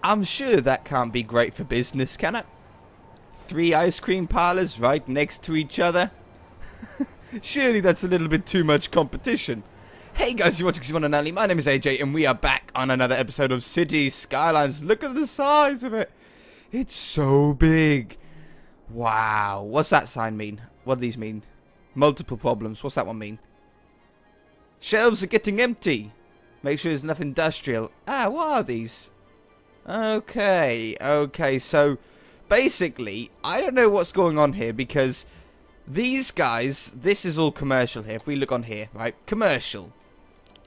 I'm sure that can't be great for business, can it? 3 ice cream parlors right next to each other? Surely that's a little bit too much competition. Hey guys, you're watching One and Only. My name is AJ and we are back on another episode of Cities Skylines. Look at the size of it. It's so big. Wow. What's that sign mean? What do these mean? Multiple problems. What's that one mean? Shelves are getting empty. Make sure there's enough industrial. Ah, what are these? Okay, so basically, I don't know what's going on here because these guys, this is all commercial here. If we look on here, right, commercial.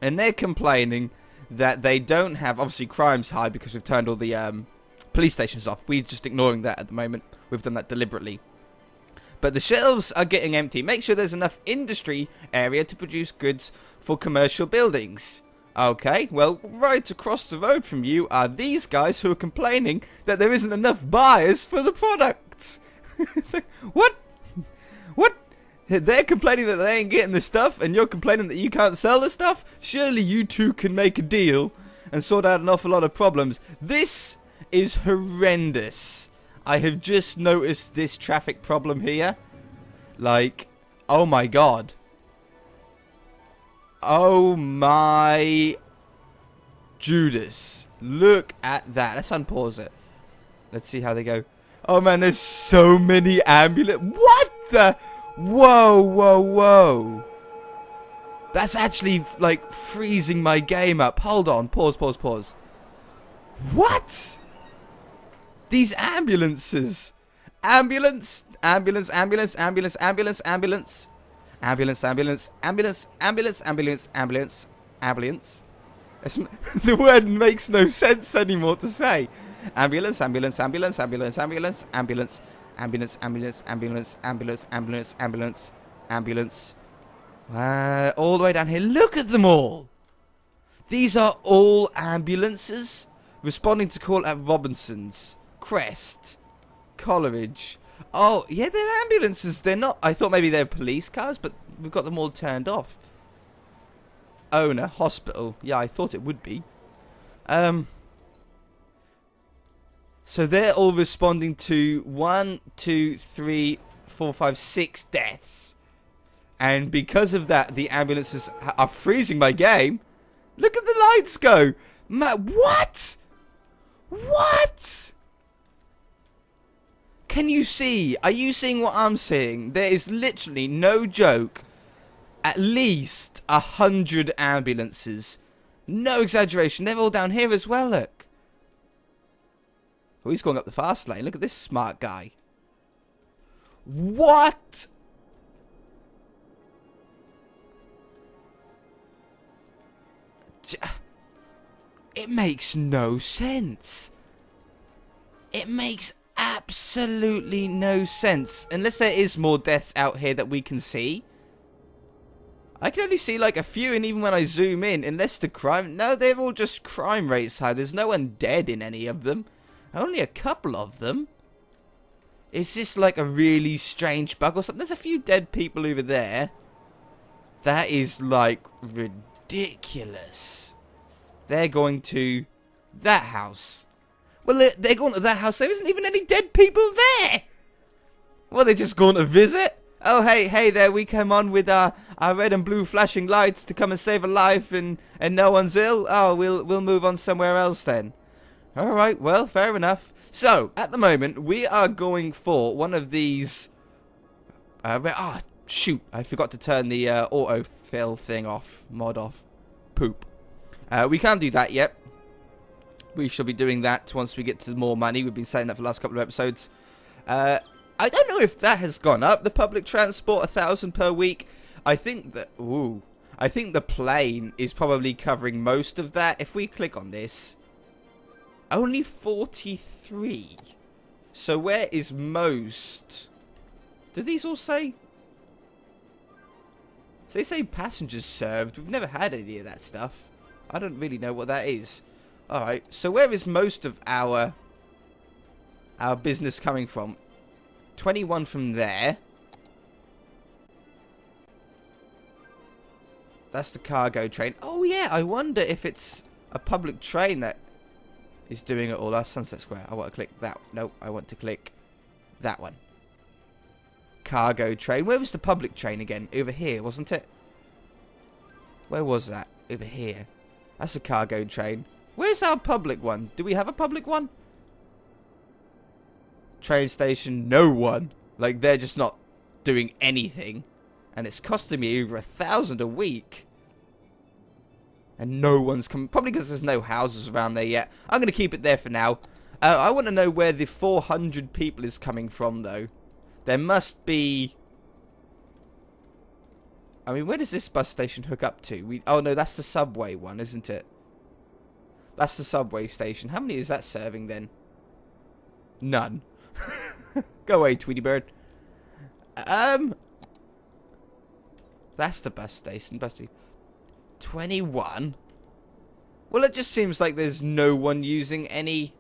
And they're complaining that they don't have, obviously crime's high because we've turned all the police stations off. We're just ignoring that at the moment. We've done that deliberately. But the shelves are getting empty. Make sure there's enough industry area to produce goods for commercial buildings. Okay, well, right across the road from you are these guys who are complaining that there isn't enough buyers for the products. It's like, what? What? They're complaining that they ain't getting the stuff, and you're complaining that you can't sell the stuff? Surely you two can make a deal and sort out an awful lot of problems. This is horrendous. I have just noticed this traffic problem here. Like, oh my god. Oh my Judas. Look at that. Let's unpause it. Let's see how they go. Oh man, there's so many ambulance. What the? Whoa, whoa, whoa. That's actually like freezing my game up. Hold on. Pause, pause, pause. What? These ambulances. Ambulance, ambulance, ambulance, ambulance, ambulance, ambulance. Ambulance, ambulance, ambulance, ambulance, ambulance, ambulance, ambulance. The word makes no sense anymore to say. Ambulance, ambulance, ambulance, ambulance, ambulance, ambulance, ambulance, ambulance, ambulance, ambulance, ambulance, ambulance, ambulance. All the way down here. Look at them all. These are all ambulances responding to call at Robinson's, Crest, Coleridge. Oh, yeah, they're ambulances. They're not. I thought maybe they're police cars, but we've got them all turned off. Owner, hospital. Yeah, I thought it would be. So they're all responding to 1, 2, 3, 4, 5, 6 deaths. And because of that, the ambulances are freezing my game. Look at the lights go. What? What? Can you see? Are you seeing what I'm seeing? There is literally, no joke, at least 100 ambulances. No exaggeration. They're all down here as well, look. Oh, he's going up the fast lane. Look at this smart guy. What? It makes no sense. It makes absolutely no sense. Unless there is more deaths out here that we can see. I can only see like a few, and even when I zoom in, unless the crime... No, they're all just crime rates high. There's no one dead in any of them. Only a couple of them. Is this like a really strange bug or something? There's a few dead people over there. That is like ridiculous. They're going to that house. Well, they're going to that house. There isn't even any dead people there. Well, they're just going to visit. Oh, hey there. We come on with our red and blue flashing lights to come and save a life, and no one's ill. Oh, we'll move on somewhere else then. All right. Well, fair enough. So at the moment, we are going for one of these. Shoot! I forgot to turn the autofill thing off. Mod off. Poop. We can't do that yet. We shall be doing that once we get to more money. We've been saying that for the last couple of episodes. I don't know if that has gone up. The public transport, 1,000 per week. I think that... Ooh. I think the plane is probably covering most of that. If we click on this... Only 43. So where is most? Do these all say... So they say passengers served. We've never had any of that stuff. I don't really know what that is. Alright, so where is most of our business coming from? 21 from there. That's the cargo train. Oh yeah, I wonder if it's a public train that is doing it all. Our Sunset Square. I want to click that. Nope, I want to click that one. Cargo train. Where was the public train again? Over here, wasn't it? Where was that? Over here. That's a cargo train. Where's our public one? Do we have a public one? Train station, no one. Like, they're just not doing anything. And it's costing me over 1,000 a week. And no one's come. Probably because there's no houses around there yet. I'm going to keep it there for now. I want to know where the 400 people is coming from, though. There must be... I mean, where does this bus station hook up to? Oh, no, that's the subway one, isn't it? That's the subway station. How many is that serving, then? None. Go away, Tweety Bird. That's the bus station. 21? Well, it just seems like there's no one using any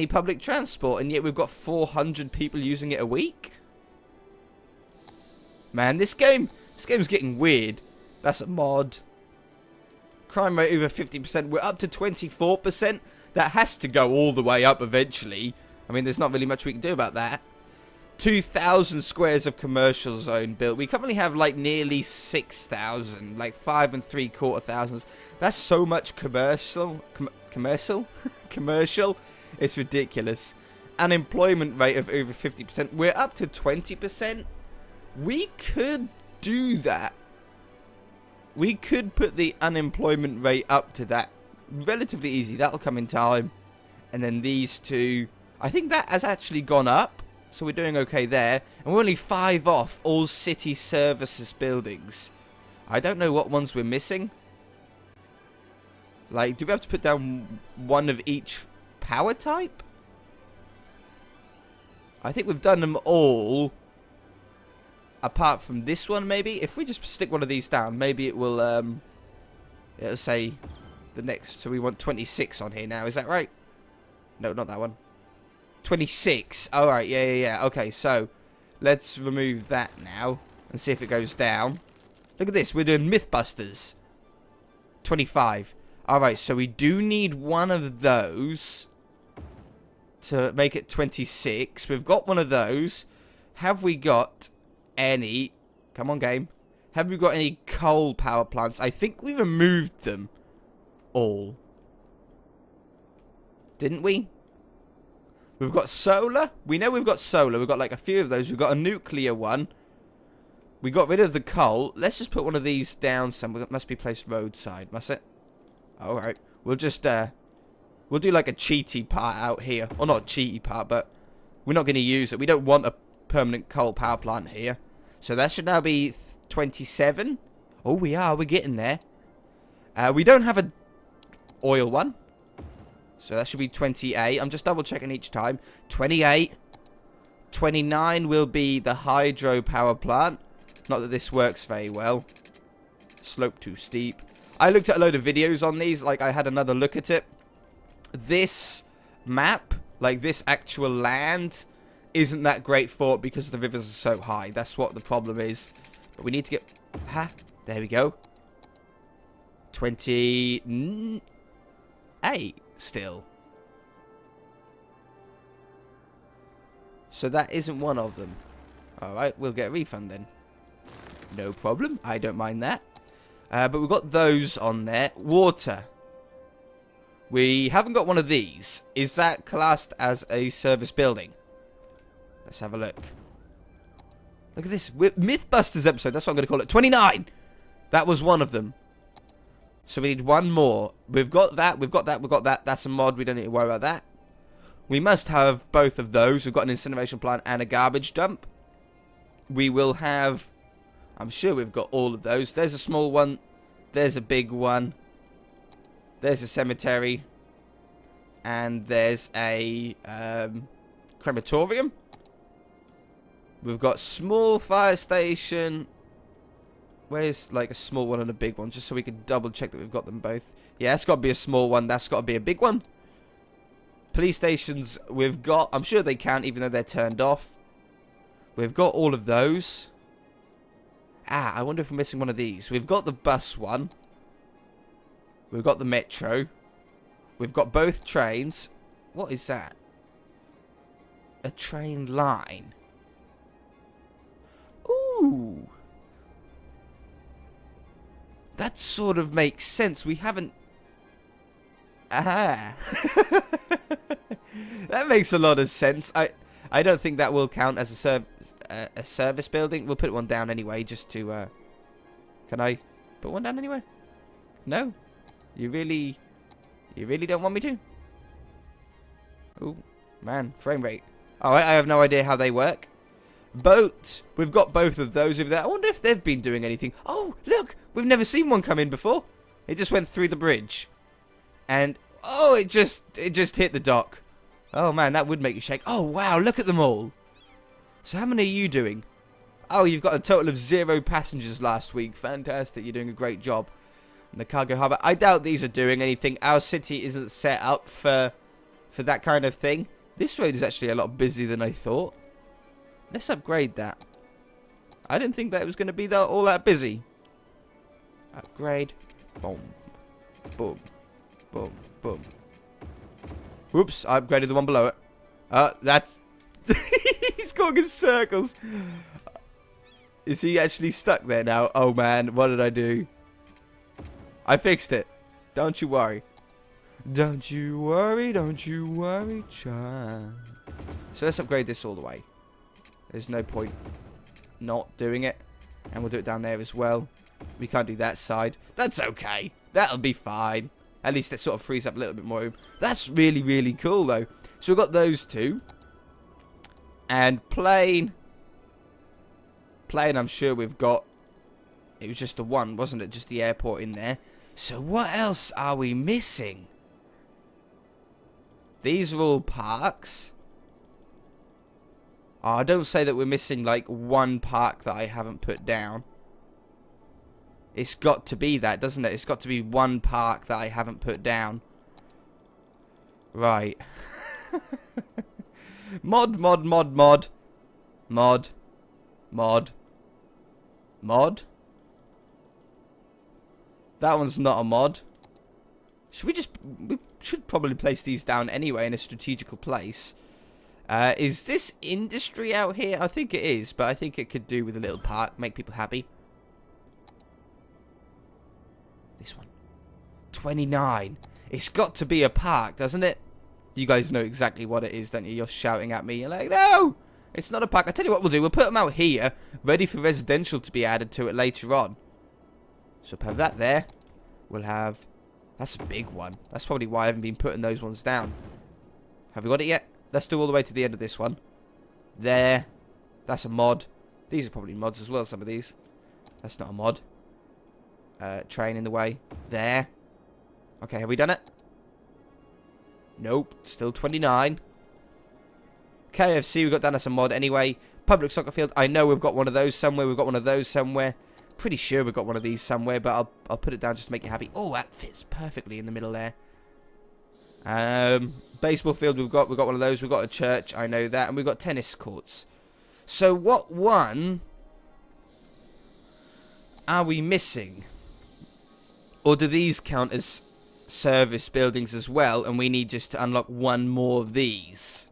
public transport, and yet we've got 400 people using it a week? Man, this game's getting weird. That's a mod. Crime rate over 50%. We're up to 24%. That has to go all the way up eventually. I mean, there's not really much we can do about that. 2,000 squares of commercial zone built. We currently have like nearly 6,000, like 5 3/4 That's so much commercial. Commercial. It's ridiculous. Unemployment rate of over 50%. We're up to 20%. We could do that. We could put the unemployment rate up to that. Relatively easy. That'll come in time. And then these two. I think that has actually gone up. So we're doing okay there. And we're only 5 off all city services buildings. I don't know what ones we're missing. Like, do we have to put down one of each power type? I think we've done them all. Apart from this one, maybe. If we just stick one of these down, maybe it will, it'll say the next. So we want 26 on here now. Is that right? No, not that one. 26. Alright, yeah. Okay, so let's remove that now and see if it goes down. Look at this. We're doing Mythbusters. 25. Alright, so we do need one of those to make it 26. We've got one of those. Have we got any... Come on, game. Have we got any coal power plants? I think we removed them all. Didn't we? We've got solar. We know we've got solar. We've got like a few of those. We've got a nuclear one. We got rid of the coal. Let's just put one of these down somewhere. It must be placed roadside, must it? Alright. We'll just, we'll do like a cheaty part out here. Or not cheaty part, but we're not going to use it. We don't want a permanent coal power plant here. So that should now be 27. Oh, we are. We're getting there. We don't have a oil one. So that should be 28. I'm just double checking each time. 28. 29 will be the hydro power plant. Not that this works very well. Slope too steep. I looked at a load of videos on these. Like, I had another look at it. This map, like this actual land, isn't that great for it because the rivers are so high. That's what the problem is. But we need to get... Ha! There we go. 28 still. So that isn't one of them. Alright, we'll get a refund then. No problem. I don't mind that. But we've got those on there. Water. We haven't got one of these. Is that classed as a service building? Let's have a look. Look at this. Mythbusters episode. That's what I'm going to call it. 29! That was one of them. So we need one more. We've got that. We've got that. We've got that. That's a mod. We don't need to worry about that. We must have both of those. We've got an incineration plant and a garbage dump. We will have... I'm sure we've got all of those. There's a small one. There's a big one. There's a cemetery. And there's a crematorium. We've got small fire station. Where's like a small one and a big one? Just so we can double check that we've got them both. Yeah, that's got to be a small one. That's got to be a big one. Police stations we've got. I'm sure they count even though they're turned off. We've got all of those. Ah, I wonder if we're missing one of these. We've got the bus one. We've got the metro. we've got both trains. What is that? A train line. Ooh. That sort of makes sense. We haven't... Aha. That makes a lot of sense. I don't think that will count as a service building. We'll put one down anyway, just to... Can I put one down anyway? No? You really don't want me to? Oh, man. Frame rate. Oh, I have no idea how they work. Boats. We've got both of those over there. I wonder if they've been doing anything. Oh, look. We've never seen one come in before. It just went through the bridge. And, oh, it just hit the dock. Oh, man, that would make you shake. Oh, wow, look at them all. So how many are you doing? Oh, you've got a total of 0 passengers last week. Fantastic. You're doing a great job. And the cargo harbour. I doubt these are doing anything. Our city isn't set up for that kind of thing. This road is actually a lot busier than I thought. Let's upgrade that. I didn't think that it was going to be all that busy. Upgrade. Boom. Boom. Boom. Boom. Whoops, I upgraded the one below it. That's... He's going in circles. Is he actually stuck there now? Oh, man, what did I do? I fixed it. Don't you worry. Don't you worry, child. So let's upgrade this all the way. There's no point not doing it. And we'll do it down there as well. We can't do that side. That's okay. That'll be fine. At least it sort of frees up a little bit more room. That's really, really cool, though. So we've got those two. And plane. Plane, I'm sure we've got... It was just the one, wasn't it? Just the airport in there. So what else are we missing? These are all parks. Oh, don't say that we're missing, like, one park that I haven't put down. It's got to be that, doesn't it? It's got to be one park that I haven't put down. Right. Mod. That one's not a mod. We should probably place these down anyway in a strategical place. Is this industry out here? I think it is, but I think it could do with a little park. Make people happy. This one. 29. It's got to be a park, doesn't it? You guys know exactly what it is, don't you? You're shouting at me. You're like, no! It's not a park. I tell you what we'll do. We'll put them out here, ready for residential to be added to it later on. So we'll have that there. We'll have... That's a big one. That's probably why I haven't been putting those ones down. Have we got it yet? Let's do all the way to the end of this one. There. That's a mod. These are probably mods as well, some of these. That's not a mod. Train in the way. There. Okay, have we done it? Nope. Still 29. KFC we got down as a mod anyway. Public soccer field. I know we've got one of those somewhere. We've got one of those somewhere. Pretty sure we've got one of these somewhere, but I'll put it down just to make you happy. Oh, that fits perfectly in the middle there. Baseball field we've got one of those. We've got a church, I know that, and we've got tennis courts. So what one are we missing? Or do these count as service buildings as well, and we need just to unlock one more of these?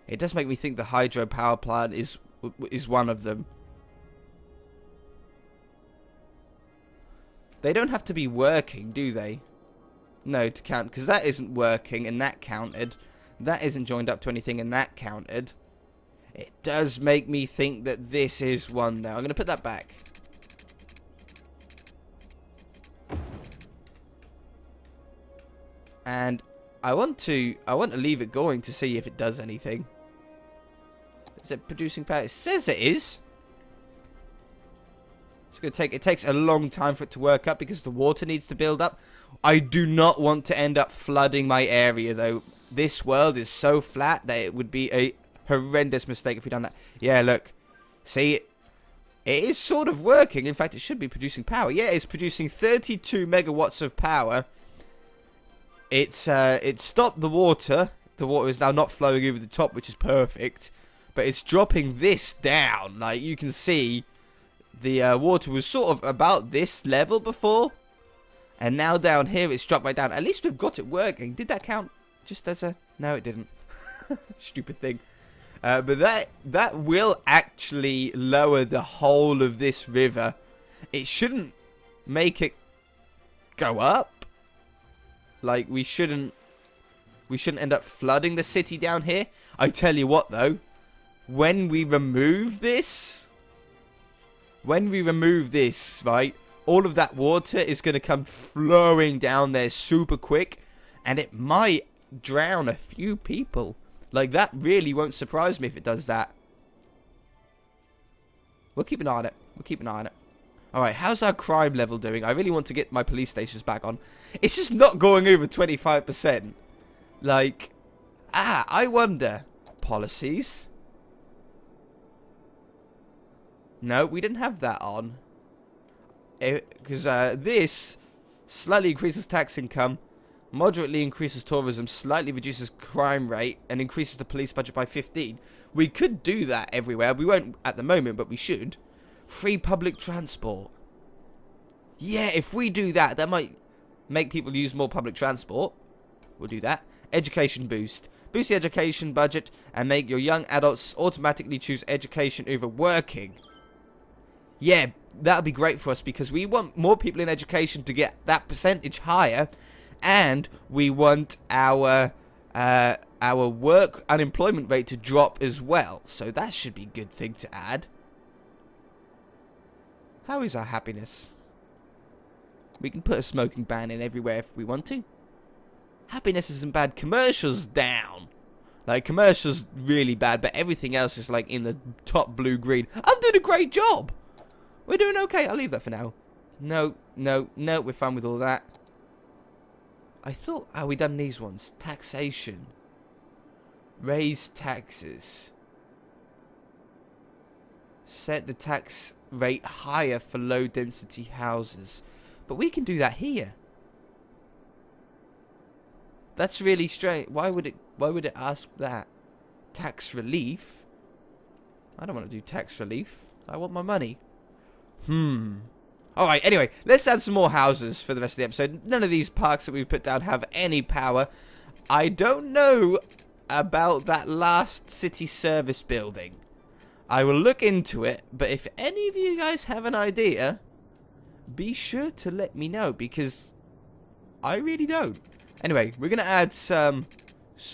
It does make me think the hydro power plant is one of them. They don't have to be working, do they? No, to count, because that isn't working, and that counted. That isn't joined up to anything, and that counted. It does make me think that this is one, though. I'm going to put that back. And I want to leave it going to see if it does anything. Is it producing power? It says it is. It's going to take... It takes a long time for it to work up because the water needs to build up. I do not want to end up flooding my area, though. This world is so flat that it would be a horrendous mistake if we done that. Yeah, look. See, it is sort of working. In fact, it should be producing power. Yeah, it's producing 32 megawatts of power. It stopped the water. The water is now not flowing over the top, which is perfect. But it's dropping this down. Like, you can see the water was sort of about this level before. And now down here it's dropped right down. At least we've got it working. Did that count just as a... No, it didn't. Stupid thing. But that will actually lower the whole of this river. It shouldn't make it go up. Like, we shouldn't end up flooding the city down here. I tell you what, though. When we remove this, right, all of that water is going to come flowing down there super quick. And it might drown a few people. Like, that really won't surprise me if it does that. We'll keep an eye on it. We'll keep an eye on it. Alright, how's our crime level doing? I really want to get my police stations back on. It's just not going over 25%. Like, I wonder. Policies? No, we didn't have that on. Because this slightly increases tax income, moderately increases tourism, slightly reduces crime rate, and increases the police budget by 15. We could do that everywhere. We won't at the moment, but we should. Free public transport. Yeah, if we do that, that might make people use more public transport. We'll do that. Education boost. Boost the education budget and make your young adults automatically choose education over working. Yeah, that would be great for us because we want more people in education to get that percentage higher. And we want our work unemployment rate to drop as well. So that should be a good thing to add. How is our happiness? We can put a smoking ban in everywhere if we want to. Happiness isn't bad. Commercials down. Like, commercials really bad, but everything else is like in the top blue-green. I'm doing a great job. We're doing okay. I'll leave that for now. No, we're fine with all that. I thought, we done these ones. Taxation. Raise taxes. Set the tax rate higher for low density houses. But we can do that here. That's really strange. Why would it ask that? Tax relief? I don't want to do tax relief. I want my money. Alright, anyway, let's add some more houses for the rest of the episode. None of these parks that we've put down have any power. I don't know about that last city service building. I will look into it, but if any of you guys have an idea, be sure to let me know, because I really don't. Anyway, we're going to add some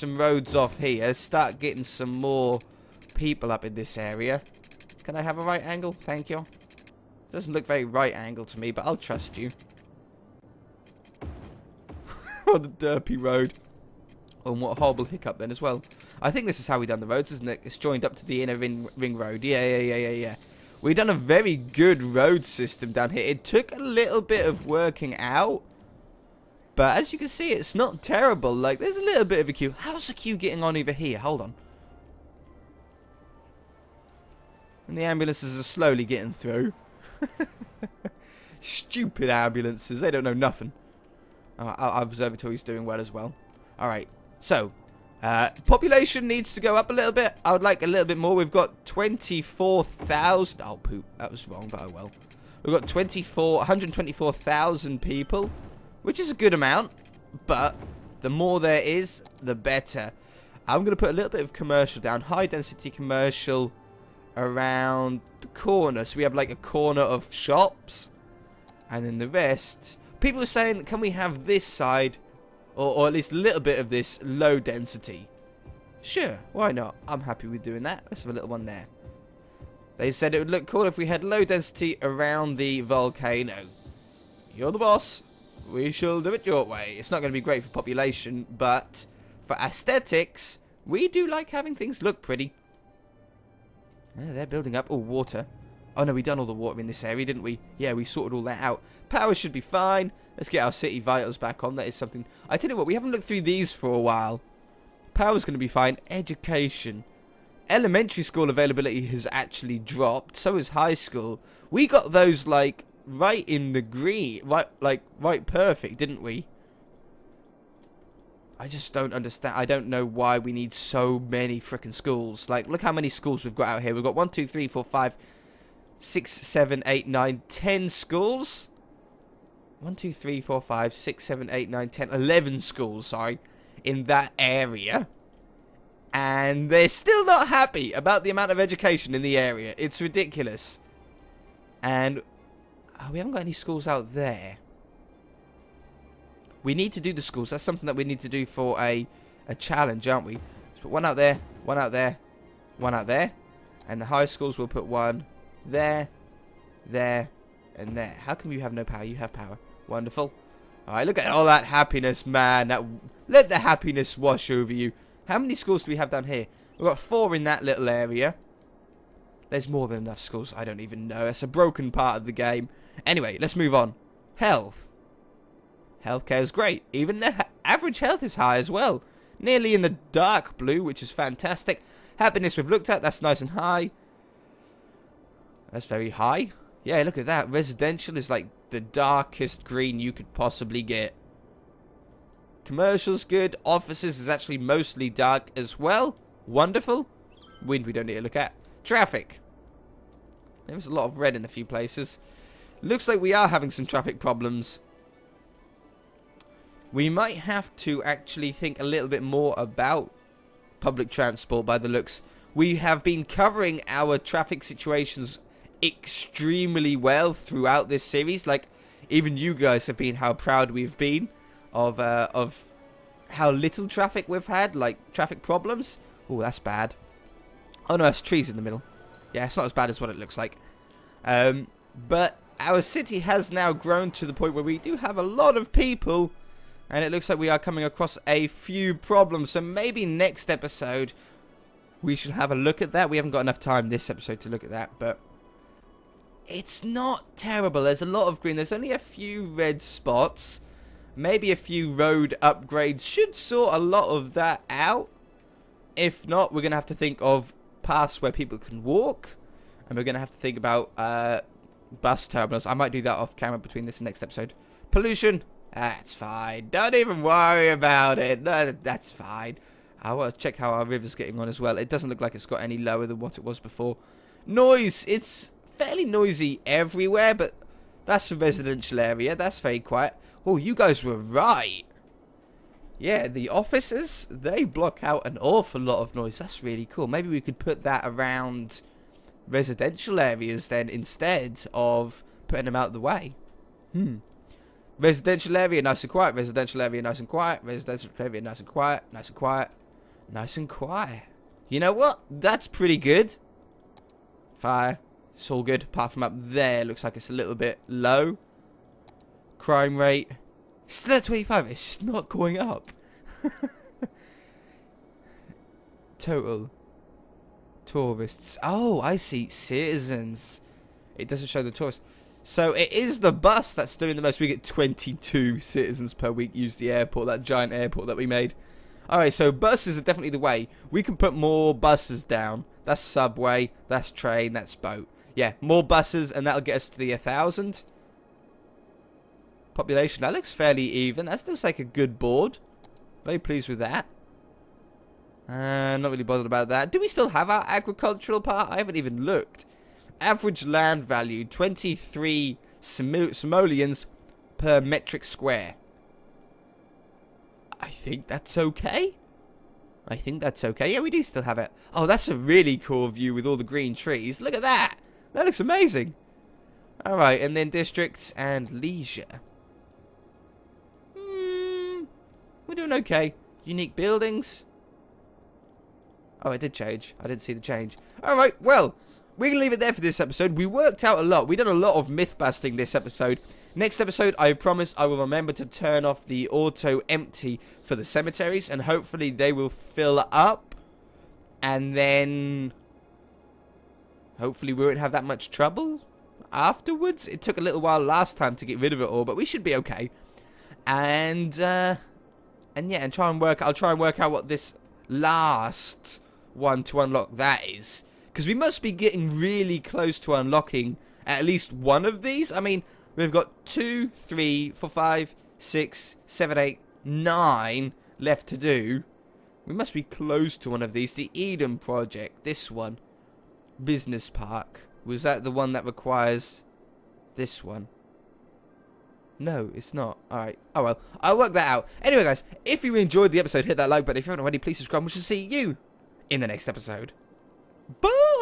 roads off here, start getting some more people up in this area. Can I have a right angle? Thank you. Doesn't look very right angle to me, but I'll trust you. What a derpy road. Oh, and what a horrible hiccup then as well. I think this is how we done the roads, isn't it? It's joined up to the inner ring road. Yeah. We've done a very good road system down here. It took a little bit of working out, but as you can see, it's not terrible. Like, there's a little bit of a queue. How's the queue getting on over here? Hold on. And the ambulances are slowly getting through. Stupid ambulances. They don't know nothing. Our observatory's doing well as well. Alright. So, population needs to go up a little bit. I would like a little bit more. We've got 24,000. Oh, poop. That was wrong, but oh well. We've got 124,000 people, which is a good amount. But the more there is, the better. I'm going to put a little bit of commercial down. High density commercial around the corner. So we have like a corner of shops. And then the rest. People are saying, can we have this side, or at least a little bit of this low density? Sure, why not? I'm happy with doing that. Let's have a little one there. They said it would look cool if we had low density around the volcano. You're the boss. We shall do it your way. It's not going to be great for population, but for aesthetics, we do like having things look pretty. Yeah, they're building up. Oh, water. Oh no, we done all the water in this area, didn't we? Yeah, we sorted all that out. Power should be fine. Let's get our city vitals back on. That is something. I tell you what, we haven't looked through these for a while. Power's going to be fine. Education. Elementary school availability has actually dropped. So is high school. We got those like right in the green, right perfect, didn't we? I just don't understand. I don't know why we need so many freaking schools. Like, look how many schools we've got out here. We've got 1, 2, 3, 4, 5. 6, 7, 8, 9, 10 schools. 1, 2, 3, 4, 5, 6, 7, 8, 9, 10, 11 schools, sorry, in that area. And they're still not happy about the amount of education in the area. It's ridiculous. And we haven't got any schools out there. We need to do the schools. That's something that we need to do for a challenge, aren't we? Let's put one out there, one out there, one out there. And the high schools will put one there, there, and there. How come you have no power? You have power. Wonderful. Alright, look at all that happiness, man. Let the happiness wash over you. How many schools do we have down here? We've got 4 in that little area. There's more than enough schools. I don't even know. It's a broken part of the game. Anyway, let's move on. Health. Healthcare is great. Even the average health is high as well. Nearly in the dark blue, which is fantastic. Happiness we've looked at. That's nice and high. That's very high. Yeah, look at that. Residential is like the darkest green you could possibly get. Commercial's good. Offices is actually mostly dark as well. Wonderful. Wind we don't need to look at. Traffic. There's a lot of red in a few places. Looks like we are having some traffic problems. We might have to actually think a little bit more about public transport by the looks. We have been covering our traffic situations extremely well throughout this series. Like, even you guys have been how proud we've been of how little traffic we've had, like traffic problems. Oh, that's bad. Oh no, that's trees in the middle. Yeah, it's not as bad as what it looks like. But our city has now grown to the point where we do have a lot of people, and it looks like we are coming across a few problems. So maybe next episode we should have a look at that. We haven't got enough time this episode to look at that, but it's not terrible. There's a lot of green. There's only a few red spots. Maybe a few road upgrades should sort a lot of that out. If not, we're going to have to think of paths where people can walk. And we're going to have to think about bus terminals. I might do that off camera between this and next episode. Pollution. That's fine. Don't even worry about it. No, that's fine. I want to check how our river's getting on as well. It doesn't look like it's got any lower than what it was before. Noise. It's fairly noisy everywhere, but that's a residential area. That's very quiet. Oh, you guys were right. Yeah, the offices, they block out an awful lot of noise. That's really cool. Maybe we could put that around residential areas then instead of putting them out of the way. Residential area, nice and quiet. Residential area, nice and quiet. Residential area, nice and quiet. Nice and quiet. Nice and quiet. You know what? That's pretty good. Fire. It's all good. Apart from up there, looks like it's a little bit low. Crime rate. Still at 25. It's not going up. Total. Tourists. Oh, I see. Citizens. It doesn't show the tourists. So it is the bus that's doing the most. We get 22 citizens per week use the airport, that giant airport that we made. Alright, so buses are definitely the way. We can put more buses down. That's subway, that's train, that's boat. Yeah, more buses, and that'll get us to the 1,000. Population, that looks fairly even. That looks like a good board. Very pleased with that. Not really bothered about that. Do we still have our agricultural part? I haven't even looked. Average land value, 23 simoleons per metric square. I think that's okay. I think that's okay. Yeah, we do still have it. Oh, that's a really cool view with all the green trees. Look at that. That looks amazing. Alright, and then districts and leisure. We're doing okay. Unique buildings. Oh, it did change. I didn't see the change. Alright, well, we're going to leave it there for this episode. We worked out a lot. We did a lot of myth busting this episode. Next episode, I promise I will remember to turn off the auto empty for the cemeteries, and hopefully they will fill up, and then hopefully we won't have that much trouble afterwards. It took a little while last time to get rid of it all, but we should be okay. And yeah, and I'll try and work out what this last one to unlock that is, because we must be getting really close to unlocking at least one of these. I mean, we've got 2, 3, 4, 5, 6, 7, 8, 9 left to do. We must be close to one of these. The Eden Project, this one. Business Park. Was that the one that requires this one? No, it's not. Alright. Oh well. I'll work that out. Anyway, guys, if you enjoyed the episode, hit that like button. If you haven't already, please subscribe. We shall see you in the next episode. Bye!